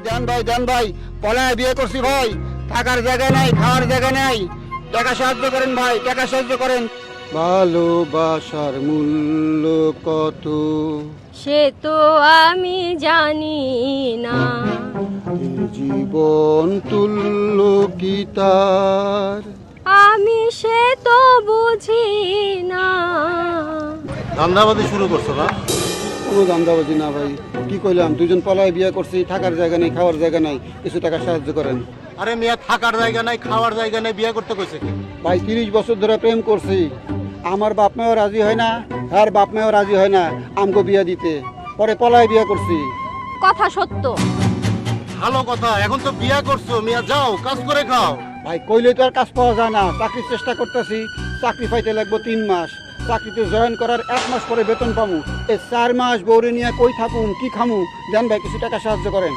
দেন ভাই, পলায় বিয়ে করছি ভাই, থাকার জায়গা নাই, খাওয়ার জায়গা নাই, টাকা সাহায্য করেন ভাই, টাকা সাহায্য করেন। ভালোবাসার মূল্য কত সে তো আমি জানি না, এই জীবন তুল্য কি তার। আমি সে তো বুঝি না। ধান্দাবাজি শুরু করছো না? কোনো দান্দাবাজি না ভাই, কি কইলাম, দুজন পলায় বিয়ে করছি, থাকার জায়গা নেই, খাওয়ার জায়গা নাই, কিছু টাকা সাহায্য করেন। আরে মিয়া, থাকার জায়গা নাই, খাওয়ার জায়গা নাই, বিয়ে করতে কইছে কি? ভাই 30 বছর ধরে প্রেম করছি, আমার বাপ মাও রাজি হয় না, আর বাপ মাও রাজি হয় না আমগো বিয়া দিতে, পরে পলায় বিয়ে করছি। কথা সত্য। ভালো কথা, এখন তো বিয়ে করছো মিয়া, যাও কাজ করে খাও। ভাই কইলে তো আর কাজ পাওয়া যায় না, চাকরির চেষ্টা করতেছি, চাকরি পাইতে লাগবো 3 মাস, চাকরিতে জয়েন করার 1 মাস পরে বেতন পামু, এই 4 মাস বউরে নিয়ে কই থাকুম, কি খামু, দেন ভাই কিছু টাকা সাহায্য করেন।